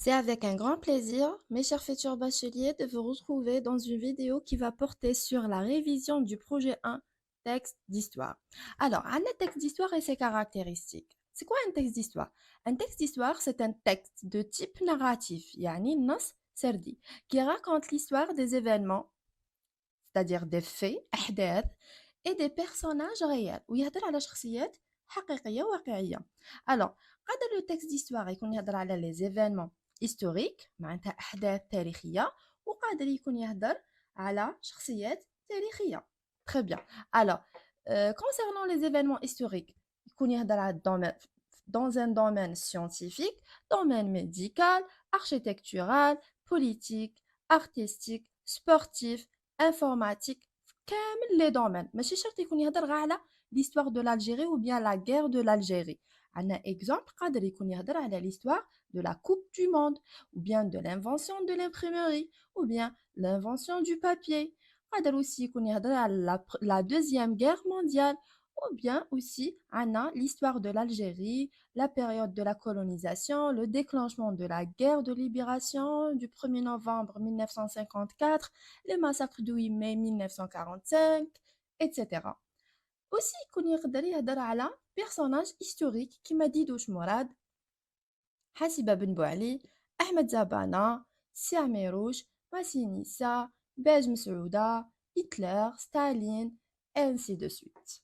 C'est avec un grand plaisir, mes chers futurs bacheliers, de vous retrouver dans une vidéo qui va porter sur la révision du projet 1, texte d'histoire. Alors, un texte d'histoire et ses caractéristiques. C'est quoi un texte d'histoire? Un texte d'histoire, c'est un texte de type narratif, yani nas serdi, qui raconte l'histoire des événements, c'est-à-dire des faits, أحداث, et des personnages réels, ويهضر على شخصيات حقيقية واقعية. Alors, قادر le texte d'histoire يكون يهضر على les événements historiques معناتها أحداث تاريخية وقادر يكون يهضر على شخصيات تاريخية. Très bien. Alors, concernant les événements historiques, يكون يهضر على dans un domaine scientifique, domaine médical, architectural, politique, artistique, sportif, informatique, كامل les domaines. ماشي شرط يكون يهضر غير على l'histoire de l'Algérie ou bien la guerre de l'Algérie. عندنا exemple قادر يكون يهضر على l'histoire de la Coupe du Monde, ou bien de l'invention de l'imprimerie, ou bien l'invention du papier. قادر aussi يكون يهضر على la deuxième guerre mondiale, ou bien aussi l'histoire de l'Algérie, la période de la colonisation, le déclenchement de la guerre de libération du 1er novembre 1954, le massacre du 8 mai 1945, etc. Aussi, يكون يقدر يهضر على personnage historique كيما ديدوش مراد، حاسبة بن بوعلي، أحمد زبانة، سي عميروش، ماسينيسا، باج مسعودة، هتلر، ستالين، ainsi de suite.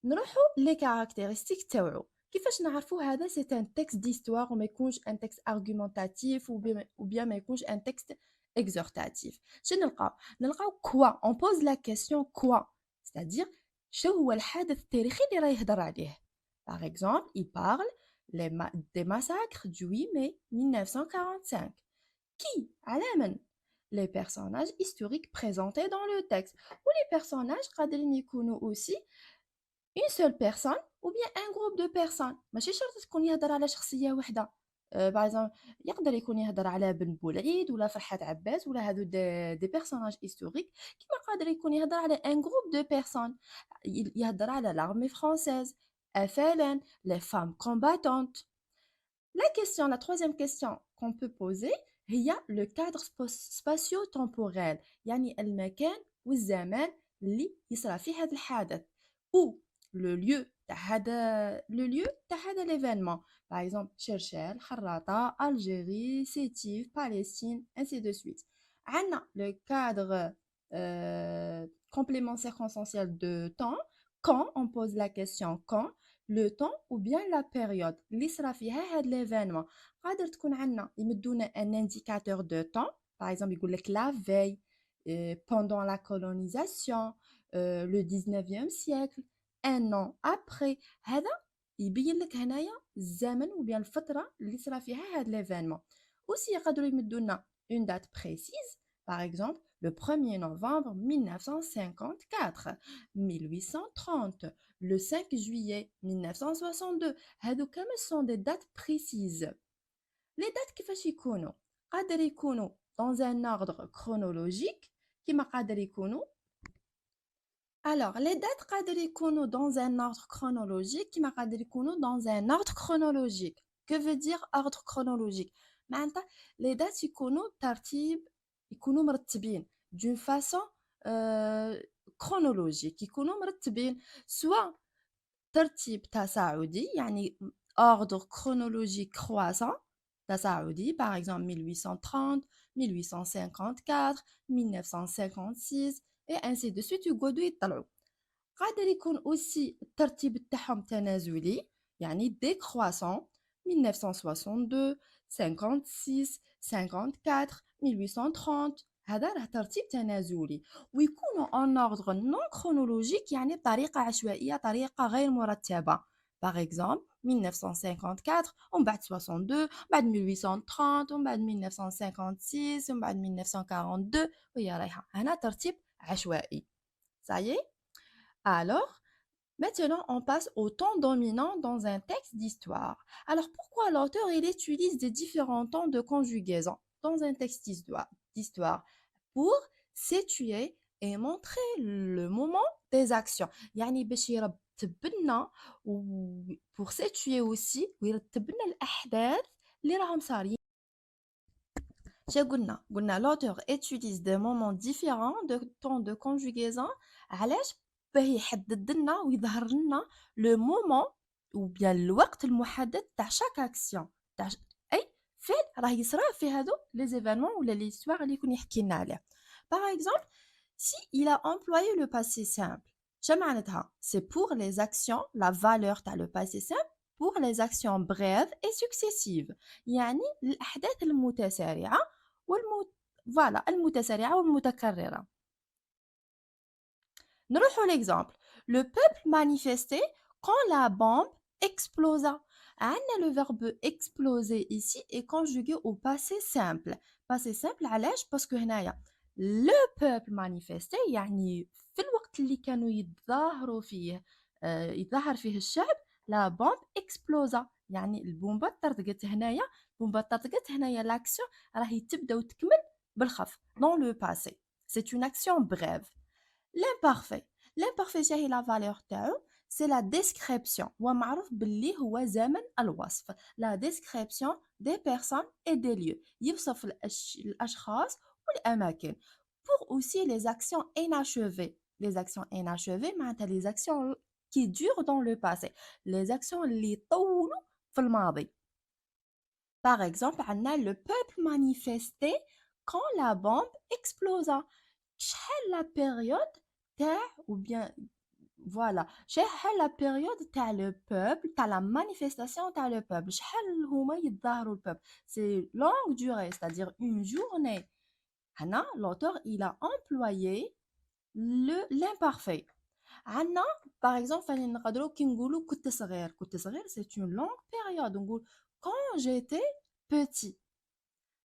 نروحو لي كاركتيرستيك تاوعو. كيفاش نعرفو هذا سي ان تكست ديستوار وما يكونش ان تكست ارغومونتاتيف ou bien ما يكونش ان تكست اكزورتاتيف؟ شنو نلقاو كوا اون بوز لا كيسيون كوا، c'est-à-dire شو هو الحدث التاريخي اللي راه يهضر عليه. par exemple il parle des massacres du 8 mai 1945. Qui على من؟ les personnages historiques présentés dans le texte. ou les personnages قادرين يكونوا aussi une seule personne ou bien un groupe de personnes. ماشي شرط تكون يهضر على شخصية واحدة. باغ اكزومبل يقدر يكون يهضر على بن بولعيد ولا فرحات عباس ولا هادو دي بيرسوناج هيستوريك، كيما قادر يكون يهضر على ان جروب دو بيرسون. يهضر على l'armée française، FLN، les femmes combattantes. La troisième question qu'on peut poser هي le cadre spatio-temporel، يعني المكان والزمان اللي يصرى فيه هذا الحدث، ou le lieu تاع هذا l'événement. Par exemple Cherchell، خراطة، Algérie، Sétif، Palestine، ainsi de suite. عندنا le cadre complément circonstanciel de temps. Quand on pose la question quand, le temps ou bien la période اللي صرا فيها هذا l'événement. قادر تكون عندنا يمدونا un indicateur de temps. Par exemple يقول لك la veille، pendant la colonisation، le 19e siècle، un an après. هذا يبين لك هنايا الزمن وبين الفترة اللي صرا فيها هذا l'événement. aussi يقدروا يمدونا une date précise. par exemple le 1er novembre 1954، 1830، le 5 juillet 1962. هادو كامل sont des dates précises. les dates كيفاش يكونوا؟ قادر يكونوا dans un ordre chronologique كيما قادر يكونوا. Alors, les dates قادر يكونوا dans un ordre chronologique كيما قادر يكونوا dans un ordre chronologique. Que veut dire ordre chronologique؟ معناتها les dates يكونوا ترتيب، يكونوا مرتبين d'une façon chronologique، يكونوا مرتبين soit ترتيب تصاعدي يعني ordre chronologique croissant تصاعدي. par exemple 1830، 1854، 1956 et ainsi de suite يقعدوا يطلعوا. قادر يكون aussi الترتيب تاعهم تنازلي يعني décroissant 1962، 56، 54، 1830. هذا راه ترتيب تنازلي. ويكونوا en ordre non chronologique يعني بطريقة عشوائية، طريقة غير مرتبة. par exemple 1954 ومن بعد 62 بعد 1830 ومن بعد 1956 ومن بعد 1942 وهي رايحة. هنا ترتيب عشوائي. ça y est. Alors, maintenant, on passe au temps dominant dans un texte d'histoire. Alors, pourquoi l'auteur il utilise des différents temps de conjugaison dans un texte d'histoire? Pour situer et montrer le moment des actions. يعني باش يرتب لنا pour situer aussi ويرتب لنا الأحداث اللي راهم صارين. قلنا l'auteur utilise des moments différents de temps de conjugaison علاش باه يحدد لنا ويظهر لنا le moment ou bien الوقت المحدد تاع chaque action تاع اي فعل راه يصرى في هادو les événements ولا les histoires اللي يكون يحكي لنا عليه. Par exemple, si il a employé le passé simple, شنو معناتها؟ C'est pour les actions, la valeur تاع le passé simple pour les actions brèves et successives. يعني الأحداث المتسارعة voilà المتسارعة والمتكررة. نروحوا l'exemple. Le peuple manifestait quand la bombe explosa. عندنا le verbe exploser ici est conjugué au passé simple. Passé simple علاش؟ parce que هنايا le peuple manifestait يعني في الوقت اللي كانوا يتظاهروا فيه يتظاهر فيه الشعب la bombe explosa يعني البومبا طرطقت هنايا. البومبا طرطقت هنايا l'action راهي تبدا وتكمل بالخف dans le passé. C'est une action brève. L'imparfait. L'imparfait هي la valeur تاعو c'est la description. هو معروف باللي هو زمن الوصف. La description des personnes et des lieux. يوصف الأشخاص والأماكن. Pour aussi les actions inachevées. Les actions inachevées معناتها les actions qui durent dans le passé. Les actions اللي يطولوا في الماضي. Par exemple, عندنا le peuple manifestait quand la bombe explosa. شحال la période تاع ou bien voilà شحال la période تاع le peuple تاع la manifestation تاع le peuple شحال هما يتظاهروا البوبل c'est longue durée c'est-à-dire une journée. هنا l'auteur il a employé l'imparfait. عندنا par exemple فاني نقدروا كي نقولوا كنت صغير c'est une longue période نقول quand j'étais petit.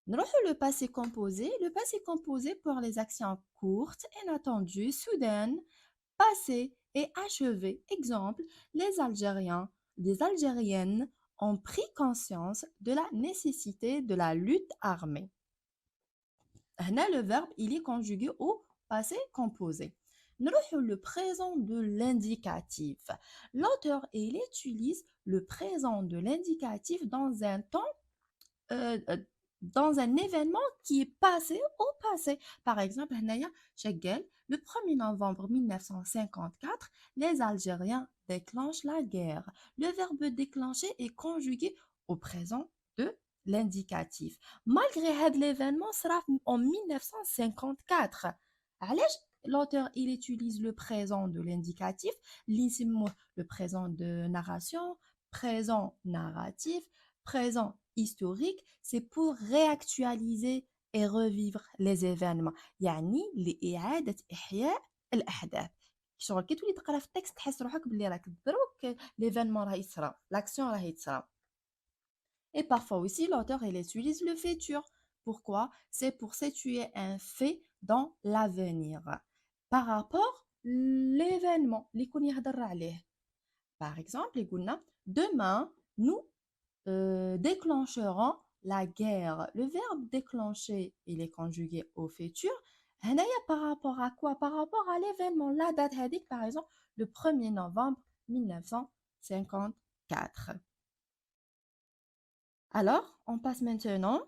نروحوا le passé composé. Le passé composé pour les actions courtes, inattendues, soudaines, passées et achevées. Exemple, les Algériennes ont pris conscience de la nécessité de la lutte armée. Là, le verbe, il est conjugué au passé composé. نروحوا le présent de l'indicatif. L'auteur, il utilise le présent de l'indicatif dans un temps dans un événement qui est passé au passé. Par exemple, هنايا شغال le 1er novembre 1954, les Algériens déclenchent la guerre. Le verbe déclencher est conjugué au présent de l'indicatif. Malgré l'événement sera en 1954. علاش l'auteur il utilise le présent de l'indicatif, le présent de narration, présent narratif, présent historique, c'est pour réactualiser et revivre les événements. يعني لإعادة إحياء الأحداث. شغل كي تولي تقرا في التكست تحس روحك باللي راك دروك l'événement راهي تصرا، l'action راهي تصرا. Et parfois aussi l'auteur il utilise le futur. Pourquoi? C'est pour situer un fait dans l'avenir par rapport l'événement اللي يكون يهضر عليه. Par exemple, يقولنا demain nous déclencheront la guerre. Le verbe déclencher, il est conjugué au futur. هنايا par rapport à quoi? Par rapport à l'événement. La date هذيك par exemple le 1er novembre 1954. Alors, on passe maintenant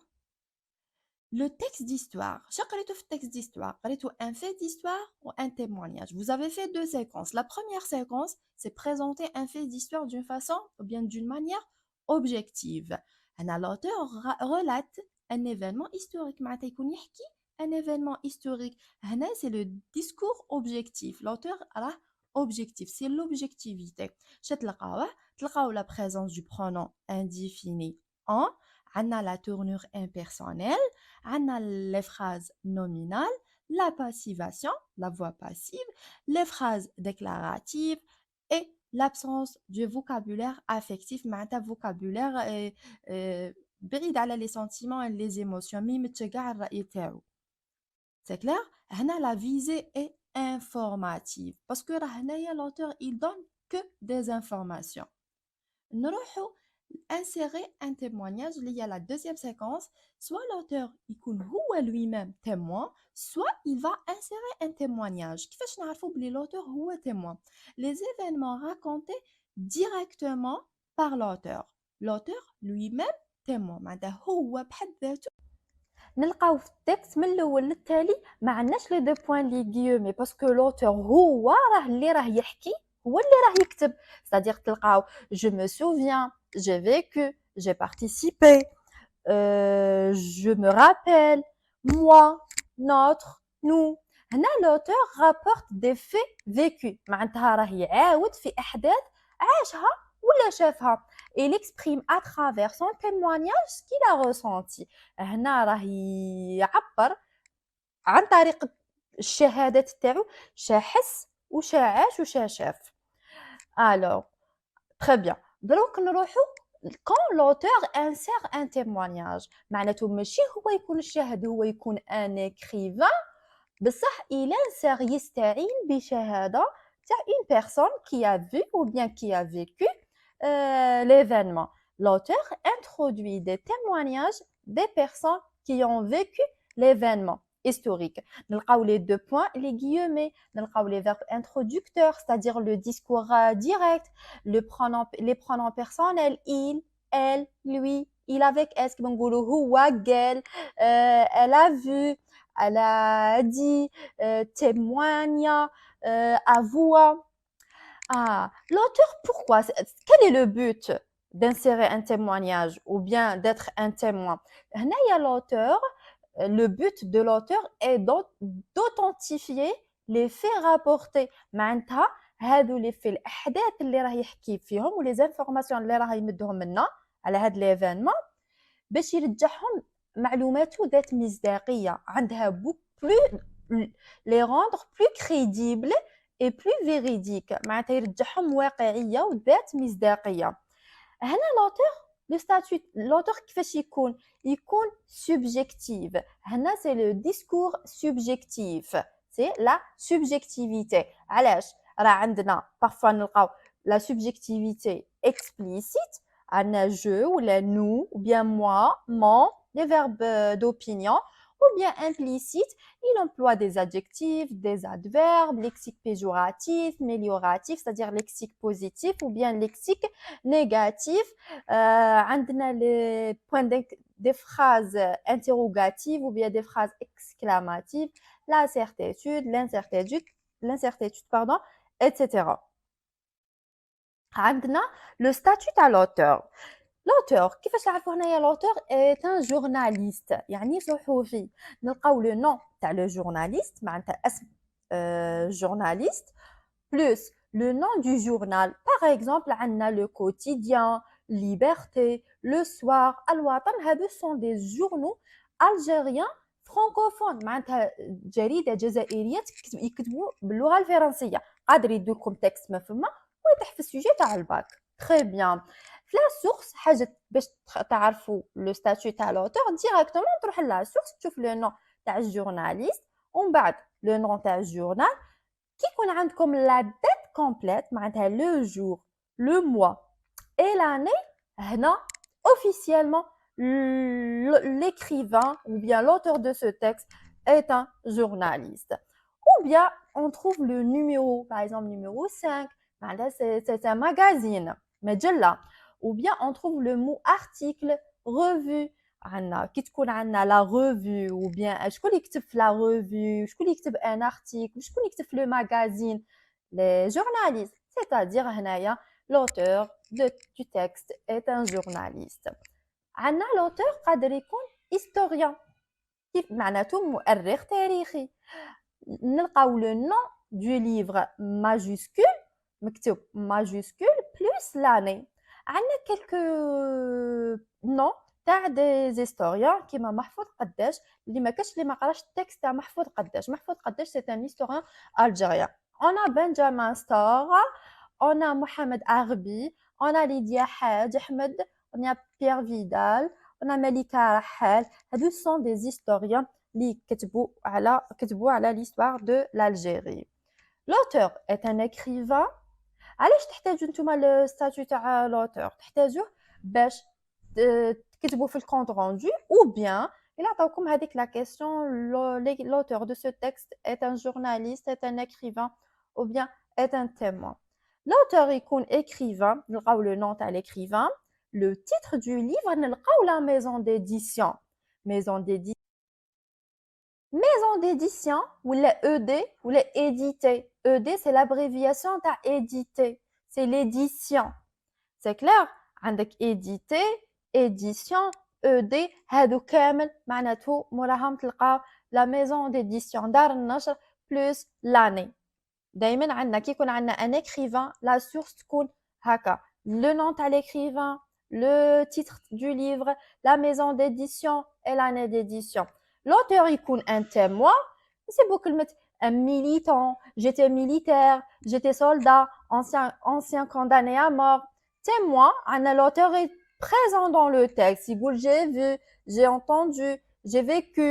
le texte d'histoire. Chaque texte d'histoire, un fait d'histoire ou un témoignage. Vous avez fait deux séquences. La première séquence, c'est présenter un fait d'histoire d'une façon ou bien d'une manière objective. L'auteur relate un événement historique. Un événement historique. C'est le discours objectif. L'auteur a objectif, c'est l'objectivité. تلقاو la présence du pronom indéfini en, عندنا la tournure impersonnelle, عندنا les phrases nominales, la passivation, la voix passive, les phrases déclaratives et l'absence du vocabulaire affectif, معناتها vocabulaire بعيد على les sentiments et les émotions, مي متشجع الرأي تاعو. C'est clair? هنا la visée est informative parce que هنايا l'auteur il donne que des informations. نروحوا insérer un témoignage il y a la deuxième séquence, soit l'auteur يكون هو lui-même témoin, soit il va insérer un témoignage. كيفاش نعرفوا بلي l'auteur هو témoin? Les événements racontés directement par l'auteur. L'auteur lui-même témoin. معناتها هو بحد ذاته نلقاو في التكست من الاول للتالي ما عندناش لي دو بوين لي غيومي باسكو لوتور هو راه يحكي، هو اللي راه يكتب. c'est-à-dire تلقاو je me souviens, j'ai vécu, j'ai participé, je me rappelle, moi, notre, nous. هنا l'auteur rapporte des faits vécus معناتها راه يعاود في احداث عاشها ولا شافها. Il exprime à travers son témoignage ce qu'il a ressenti. هنا راه يعبر عن طريق الشهادات تاعو شا حس وشا عاش وشا شاف. alors très bien. دروك نروحو quand l'auteur insère un témoignage معناته ماشي هو يكون الشاهد، هو يكون ان écrivain بصح il insère يستعين بشهادة تاع une personne qui a vu ou bien qui a vécu l'événement. L'auteur introduit des témoignages des personnes qui ont vécu l'événement historique. نلقاو les deux points les guillemets, نلقاو les verbes introducteurs, c'est-à-dire le discours direct, les pronoms personnels il, elle, lui, il avec est كما نقولوا هو قال elle a vu, elle a dit, témoigne, avoua. Ah, l'auteur, pourquoi? Quel est le but d'insérer un témoignage ou bien d'être un témoin? هنا يا l'auteur, le but de l'auteur est d'authentifier les faits rapportés. معناتها هادو les faits الأحداث اللي راه يحكي فيهم و les informations اللي راه يمدهم لنا على هاد l'événement باش يرجعهم معلوماته ذات مصداقية، عندها plus les rendre plus crédibles et plus véridiques، معناتها يرجعهم واقعية وذات مصداقية. هنا لوتور كيفاش يكون subjectif. هنا c'est le discours subjectif, c'est la subjectivité. علاش راه عندنا parfois نلقاو la subjectivité explicite عندنا je ولا nous ou bien moi, mon, les verbes d'opinion, ou bien implicite, il emploie des adjectifs, des adverbes, lexique péjoratif, mélioratif, c'est-à-dire lexique positif ou bien lexique négatif. عندنا les points des phrases interrogatives ou bien des phrases exclamatives, la certitude, l'incertitude, pardon, etc. عندنا le statut à l'auteur. L'auteur, كيفاش نعرفوا هنايا l'auteur est un journaliste يعني صحفي. نلقاو le nom تاع le journaliste معناتها اسم journaliste plus le nom du journal. Par exemple عندنا le quotidien, Liberté, Le Soir, الوطن. هادو sont des journaux algériens francophones معناتها جريدة جزائرية يكتبوا باللغة الفرنسية. قادر يدير لكم تكست ما فما ويطيح في السوجي تاع الباك. Très bien. في لا سورس حاجه باش تعرفوا لو ستاتيو تاع لوتور ديريكتومون تروح لا سورس تشوف لو نو تاع الجورناليست ومن بعد لو نو تاع الجورنال. كي يكون عندكم لا دات كومبليت معناتها لو جور لو موا اي لاني هنا officiellement l'écrivain ou bien l'auteur de ce texte est un journaliste. Ou bien on trouve le numéro, par exemple numéro 5, c'est un magazine, مجلة. Ou bien on trouve le mot article, revue. عندنا كي تكون عندنا لا revue ou bien شكون يكتب في لا revue, شكون يكتب un article, شكون يكتب في le magazine, les journalistes. C'est-à-dire هنايا l'auteur du texte est un journaliste. عندنا l'auteur قادر يكون historien كيف معناته مؤرخ تاريخي. نلقاو le nom du livre majuscule مكتوب majuscule plus l'année. عندنا quelques noms تاع des historiens كيما محفوظ قداش اللي ما كاش اللي ما قراش التكست تاع محفوظ قداش. محفوظ قداش c'est un historien algérien. On a Benjamin Stora, on a Mohamed Arbi, on a Lydia Hadj Ahmed, on a Pierre Vidal, on a Malika Rahal. هادو sont des historiens اللي كتبوا على l'histoire de l'Algérie. L'auteur est un écrivain. علاش تحتاجوا نتوما الستاتيو تاع لوتور؟ تحتاجوه باش تكتبوا في الكونت روندو ou bien il عطاوكم هذيك لا كيسيون l'auteur de ce texte est un journaliste, est un écrivain ou bien est un témoin. L'auteur يكون écrivain, نلقاو le nom تاع l'écrivain, le titre du livre نلقاو la maison d'édition. maison d'édition ou les ED ou les éditer. ED c'est l'abréviation de éditer, c'est l'édition. C'est clair? عندك éditer, édition, ED هادو كامل معناته موراهم تلقاو la maison d'édition دار النشر plus l'année. دايما عندنا كي يكون عندنا un écrivain la source تكون هكا le nom تاع l'écrivain, le titre du livre, la maison d'édition et l'année d'édition. L'auteur يكون un témoin, c'est beaucoup كلمة un militant, j'étais militaire, j'étais soldat, ancien condamné à mort. Témoin, l'auteur est présent dans le texte. Il dit j'ai vu, j'ai entendu, j'ai vécu.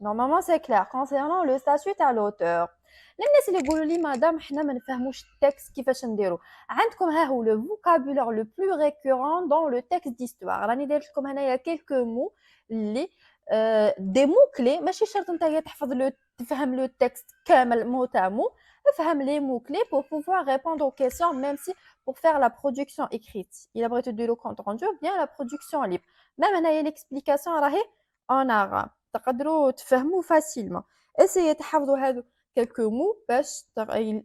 Normalement, c'est clair. Concernant le statut à l'auteur. الناس اللي يقولوا لي مدام حنا ما نفهموش التكست كيفاش نديرو عندكم ها هو le vocabulaire le plus récurrent dans le texte d'histoire راني درت لكم هنايا quelques mots اللي دي مو كلي ماشي شرط نتايا تحفظ لو تفهم لو تكست كامل مو تاع مو افهم لي مو كلي pour pouvoir répondre aux questions même si pour faire la production écrite il aimerait te dire le compte rendu ou bien la production libre même هنايا l'explication راهي en arabe تقدروا تفهموا facilement essayez تحفظوا هذو quelques mots باش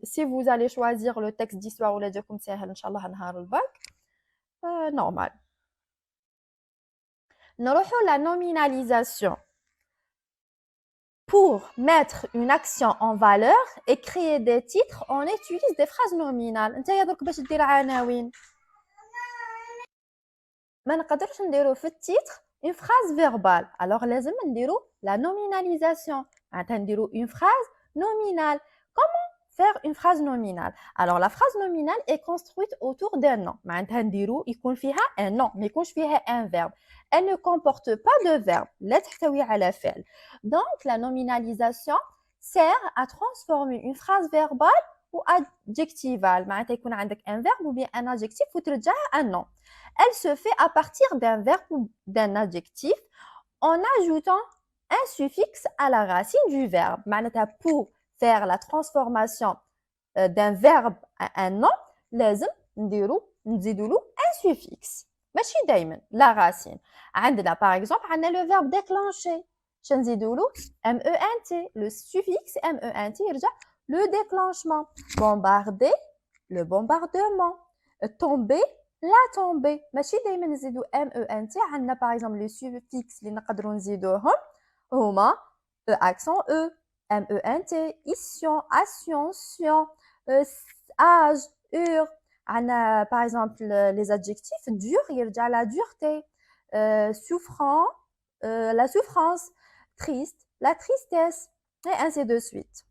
si vous allez choisir le texte d'histoire ولا ديركم ساهل ان شاء الله نهار الباك normal. نروحوا la nominalisation. Pour mettre une action en valeur et créer des titres, on utilise des phrases nominales. نتايا درك باش دير عناوين ما نقدرش نديرو في التيتر une phrase verbale. Alors لازم نديرو la nominalisation. معناتها نديرو une phrase nominale. Comment faire une phrase nominale? Alors la phrase nominale est construite autour d'un nom. معناتها نديرو يكون فيها un nom ما يكونش فيها un verbe. Elle ne comporte pas de verbe. لا تحتوي على فعل. Donc la nominalisation sert à transformer une phrase verbale ou adjectivale. معناتها يكون عندك un verbe ou bien un adjectif وترجعها un nom. Elle se fait à partir d'un verbe ou d'un adjectif en ajoutant un suffixe à la racine du verbe. معناتها pour faire la transformation d'un verbe à un nom لازم نزيدوا له un suffixe. ماشي دايما la racine. عندنا par exemple عندنا le verbe déclencher. شنزيدوا له ment le suffixe ment يرجع le déclenchement. Bombarder le bombardement. Tomber la tombée. ماشي دايما نزيدوا ment. عندنا par exemple les suffixes اللي نقدروا نزيدوهم هما accent e ment ission ascension âge heure. عندنا par exemple les adjectifs dur يرجع la dureté souffrant la souffrance triste la tristesse et ainsi de suite.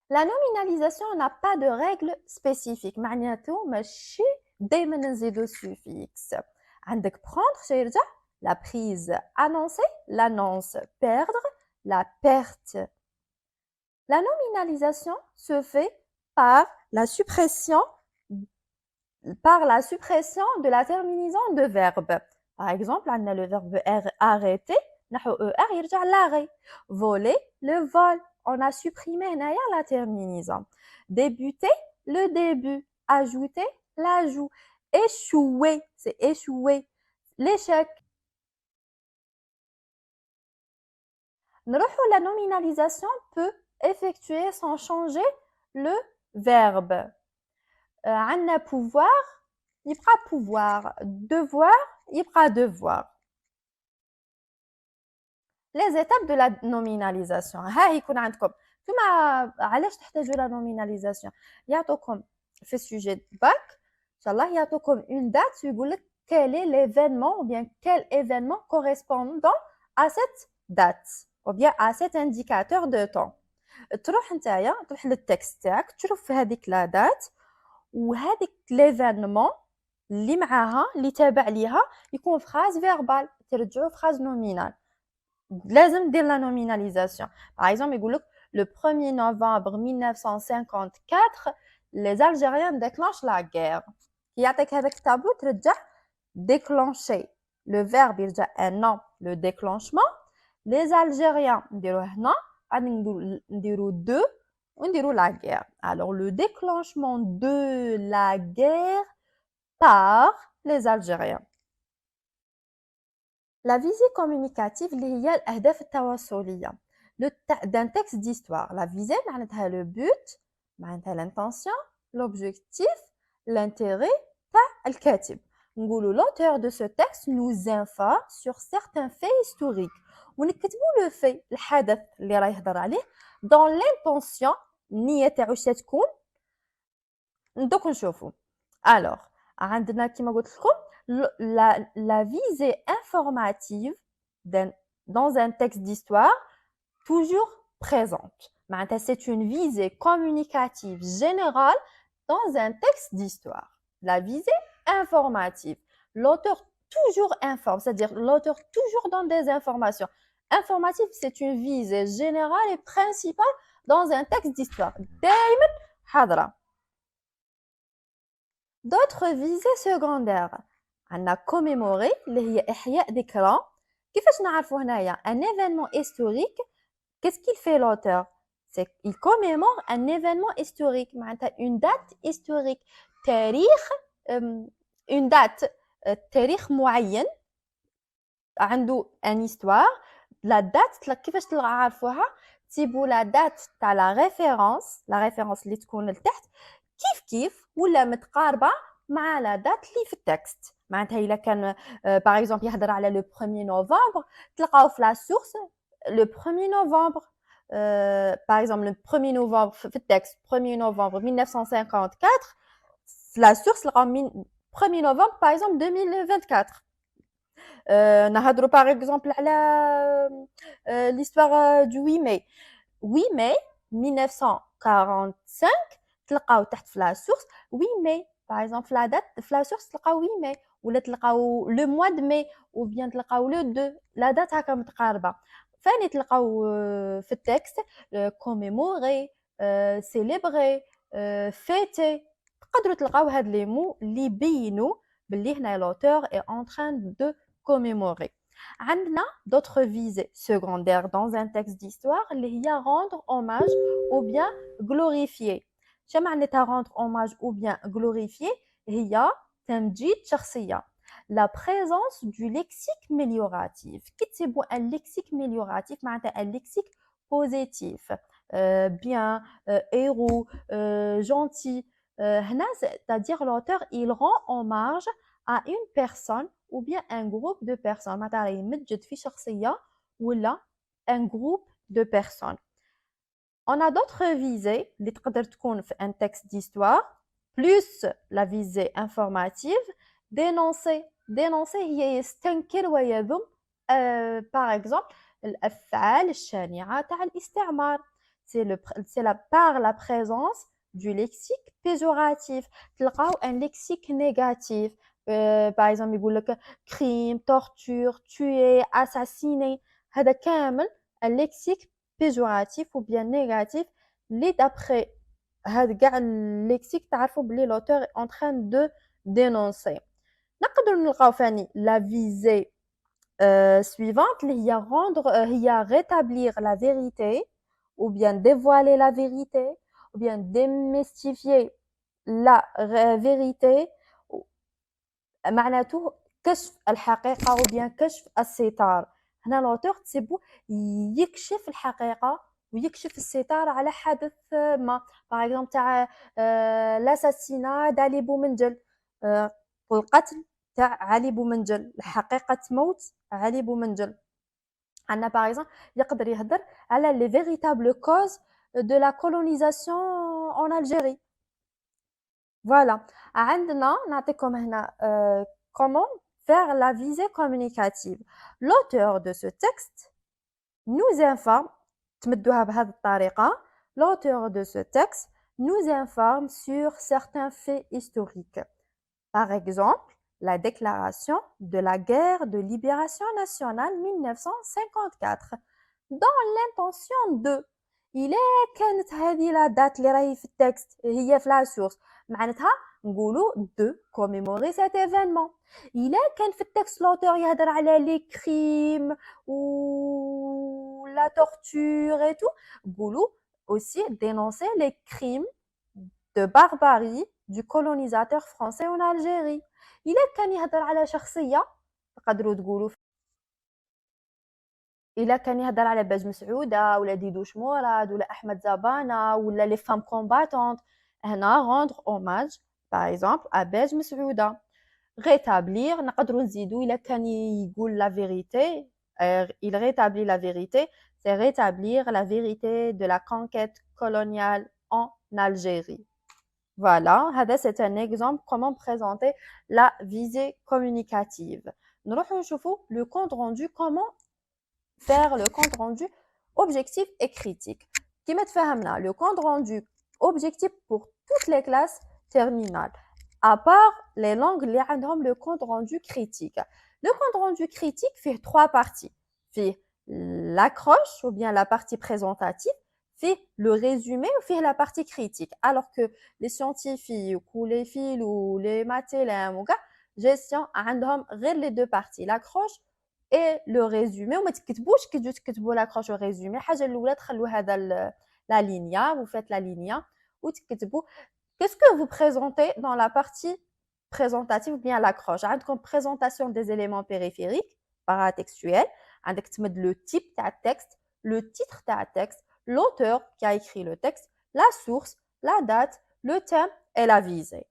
La nominalisation n'a pas de règle spécifique. معناته ماشي دايما نزيدو suffix. عندك prendre سيرجع la prise, annoncer l'annonce, perdre la perte. La nominalisation se fait par la suppression de la terminaison de verbe. Par exemple, on a le verbe arrêter, er يرجع l'arrêt. Voler, le vol. On a supprimé la terminaison. Débuter, le début. Ajouter, l'ajout. Échouer, c'est échouer. L'échec. La nominalisation peut effectuer sans changer le verbe. عندنا pouvoir, يبقى pouvoir. Devoir, يبقى devoir. Les étapes de la nominalisation. ها يكون عندكم ثم علاش تحتاجوا la nominalisation. يعطوكم في sujet bac ان شاء الله يعطوكم une date يقول لك quel est l'événement ou bien quel événement correspondant à cette date ou bien à cet indicateur de temps. تروح نتايا تروح للتكست تاعك تشوف في هذيك لا دات وهذيك ليفينمون اللي معاها اللي تابع ليها يكون فراز فيربال ترجعوا فراز نومينال. لازم دير لا نوميناليزاسيون. باغ اكزومبل يقول لك le 1er novembre 1954 les Algériens déclenchent la guerre. يعطيك هذاك التابلو ترجع déclencher le verbe يرجع un nom le déclenchement. Les Algériens نديرو هنا غادي نديرو de ونديرو la guerre. Alors le déclenchement de la guerre par les Algériens. La visée communicative اللي هي الأهداف التواصلية d'un texte d'histoire. La visée معناتها le but معناتها l'intention, l'objectif, l'intérêt تاع الكاتب. نقولوا l'auteur de ce texte nous informe sur certains faits historiques. ونكتبوا le fait الحدث اللي راه يهضر عليه dans l'intention النية تاعو اش تكون دوك نشوفوا. Alors عندنا كيما قلت لكم la visée informative dans un texte d'histoire toujours présente. C'est une visée communicative générale dans un texte d'histoire. La visée informative. L'auteur toujours informe, c'est-à-dire l'auteur toujours donne des informations. Informative, c'est une visée générale et principale dans un texte d'histoire. دايما حاضرة. D'autres visées secondaires. On a commémoré اللي هي إحياء ذكرى. كيفاش نعرفوا هنايا un événement historique. Qu'est-ce qu'il fait l'auteur? C'est qu'il commémore un événement historique, une date historique. تاريخ une date تاريخ معين عنده une histoire. La date كيفاش تعرفوها؟ تجيبوا la date تاع la référence اللي تكون لتحت كيف ولا متقاربه مع لا دات اللي في التكست. معناتها الا كان باغ اكزومبل يهضر على لو 1 نوفمبر تلقاو في لا سورس لو 1 نوفمبر باغ اكزومبل لو 1 نوفمبر في التكست 1 نوفمبر 1954 في لا سورس تلقاو 1 نوفمبر باغ اكزومبل 2024. نهضروا باغ اكزومبل على l'histoire du 8 mai 8 mai 1945 تلقاو تحت في لا سورس 8 ماي باغ اكزومبل في لا دات في لا سورس تلقاو 8 ماي ولا تلقاو لو موا دو ماي او بيان تلقاو لو 2 لا دات هكا متقاربه. فاني تلقاو في التكست كوميموري سيليبري فيتي تقدروا تلقاو هاد لي مو اللي يبينوا باللي هنا لوتور اي اون تران دو كوميموري. عندنا d'autres visées secondaires dans un texte d'histoire اللي هي rendre hommage ou bien glorifier. شو معناتها rendre hommage ou bien glorifier؟ هي تمجيد شخصية. La présence du lexique amélioratif. كتبوا un lexique amélioratif معناتها un lexique positif. Bien, héros, gentil. هنا c'est-à-dire l'auteur il rend hommage à une personne ou bien un groupe de personnes. معناتها يمجد في شخصية ولا un groupe de personnes. On a d'autres visées اللي تقدر تكون في un texte d'histoire plus la visée informative. dénoncer هي يستنكر ويذم par exemple الأفعال الشانعة تاع الاستعمار. c'est par la présence du lexique péjoratif. تلقاو un lexique négatif. par exemple يقول لك crime, torture, tuer, assassiner. هذا كامل un lexique péjoratif ou bien négatif اللي d'après هاد كاع الليكسيك تعرفوا بلي l'auteur est en train de dénoncer. نقدر نلقاو ثاني la visée suivante اللي هي rendre هي rétablir la vérité ou bien dévoiler la vérité ou bien démystifier la vérité. معناته كشف الحقيقة ou bien كشف الستار. هنا l'auteur تسيبو يكشف الحقيقة ويكشف الستار على حدث ما. باغ اكزومبل تاع لاساسينا دالي بومنجل القتل تاع علي بومنجل الحقيقة موت علي بومنجل. عندنا باغ اكزومبل يقدر يهضر على لي فيريتابل كوز دو لا كولونيزاسيون اون الجيري. فوالا عندنا نعطيكم هنا comment faire la visée communicative. L'auteur de ce texte nous informe تمدوها بهذه الطريقة. L'auteur de ce texte nous informe sur certains faits historiques. Par exemple, la déclaration de la guerre de libération nationale 1954. Dans l'intention de إلا كانت هذه لا دات اللي راهي في التكست هي في لا سورس معناتها نقولوا دو كوميموري سات ايفينمون. إلا كان في التكست لوتور يهضر على لي كريم و لا تورتور اي تو نقولوا aussi dénoncer les crimes de barbarie du colonisateur français en Algérie. إلا كان يهضر على شخصية تقدروا تقولوا إلا كان يهضر على باج مسعودة ولا ديدوش مراد ولا أحمد زبانة ولا لي فام كومباتونت، هنا rendre hommage par exemple à باج مسعودة. rétablir نقدروا نزيدوا إلا كان يقول la vérité il rétablit la vérité c'est rétablir la vérité de la conquête coloniale en Algérie. Voilà, هذا c'est un exemple comment présenter la visée communicative. نروحوا نشوفوا le compte rendu comment faire le compte rendu objectif et critique. كما تفهمنا le compte rendu objectif pour toutes les classes terminales à part les langues اللي عندهم le compte rendu critique. Le compte rendu critique fait trois parties. fait l'accroche ou bien la partie présentative, fait le résumé ou fait la partie critique. Alors que les scientifiques ou les fils ou les mathématiques, gestion عندهم غير les deux parties, l'accroche et le résumé. وما تكتبوش كي تجوا تكتبوا l'accroche و résumé. الحاجه الاولى تخلوا هذا la ligne, vous faites la ligne وتكتبوا qu'est-ce que vous présentez dans la partie présentative ou bien l'accroche. عندكم présentation des éléments périphériques paratextuels, عندك تمد le type تاع التكست, le titre تاع التكست, l'auteur qui a écrit le texte, la source, la date, le thème et la visée.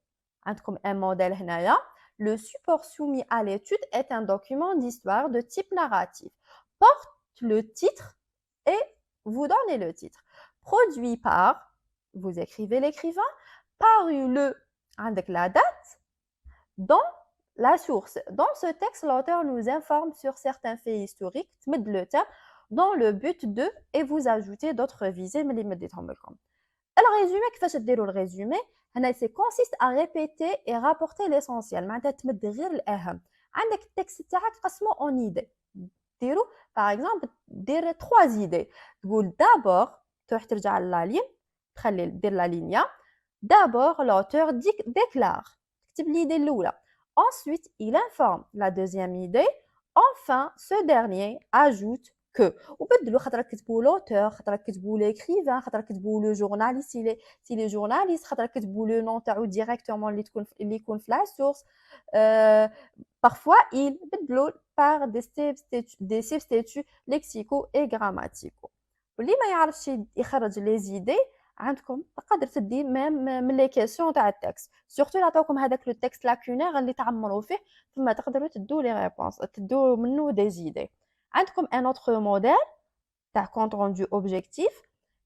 عندكم un modèle هنايا. Le support soumis à l'étude est un document d'histoire de type narratif. Porte le titre et vous donnez le titre. Produit par, vous écrivez l'écrivain, paru le, avec la date, dans la source. Dans ce texte, l'auteur nous informe sur certains faits historiques, le thème, dans le but de, et vous ajoutez d'autres visées, mais les alors, résumé, كيفاش ديروا le résumé هنا c'est consiste à répéter et rapporter l'essentiel معناتها تمد غير الأهم. عندك التكست تاعك قسمه en idées. ديروا par exemple دير 3 idées. تقول d'abord تروح ترجع لا لين تخلي دير لا لينيا. D'abord l'auteur déclare. تكتب l'idée الأولى. Ensuite, il informe la deuxième idée. Enfin, ce dernier ajoute que وبدلوا خاطر كتبوا l'auteur خاطر كتبوا l'écrivain خاطر كتبوا le journaliste si les journalistes خاطر كتبوا le nom تاعو directement اللي يكون في la source. Parfois ils بدلوا par des substituts lexicaux et grammaticaux. واللي ما يعرفش يخرج les idées عندكم تقدر تدي من لي كيسيون تاع التكست سورتو نعطيوكم هذاك لو تكست لاكونير اللي تعمروا فيه ثم تقدروا تدوا لي ريبونس تدوا منه دي زيدي. عندكم un autre modèle تاع compte rendu objectif.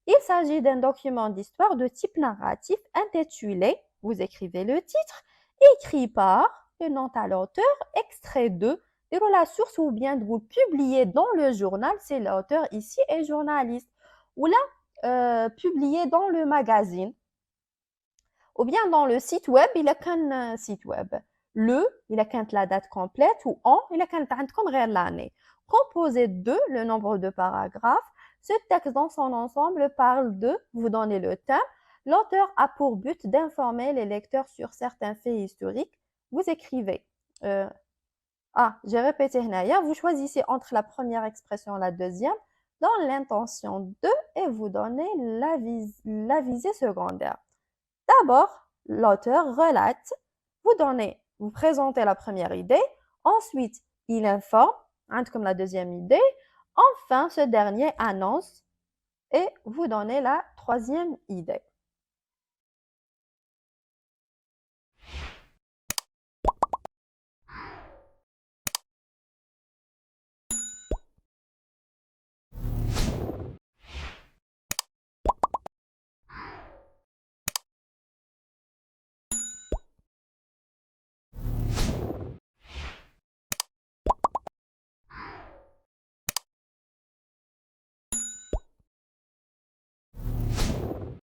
Il s'agit d'un document d'histoire de type narratif intitulé, vous écrivez le titre, écrit par le nom à l'auteur, extrait de la source ou bien de vous publier dans le journal, c'est l'auteur ici est journaliste, ou là publié dans le magazine ou bien dans le site web. Il a qu'un site web il a qu'un la date complète ou il a qu'un comme غير l'année. Composé de le nombre de paragraphes. Ce texte dans son ensemble parle de, vous donnez le thème. L'auteur a pour but d'informer les lecteurs sur certains faits historiques. Vous écrivez j'ai répété هنايا. Vous choisissez entre la première expression et la deuxième dans l'intention de et vous donnez la visée secondaire. D'abord, l'auteur relate, vous présentez la première idée, ensuite il informe, comme la deuxième idée, enfin ce dernier annonce et vous donnez la troisième idée.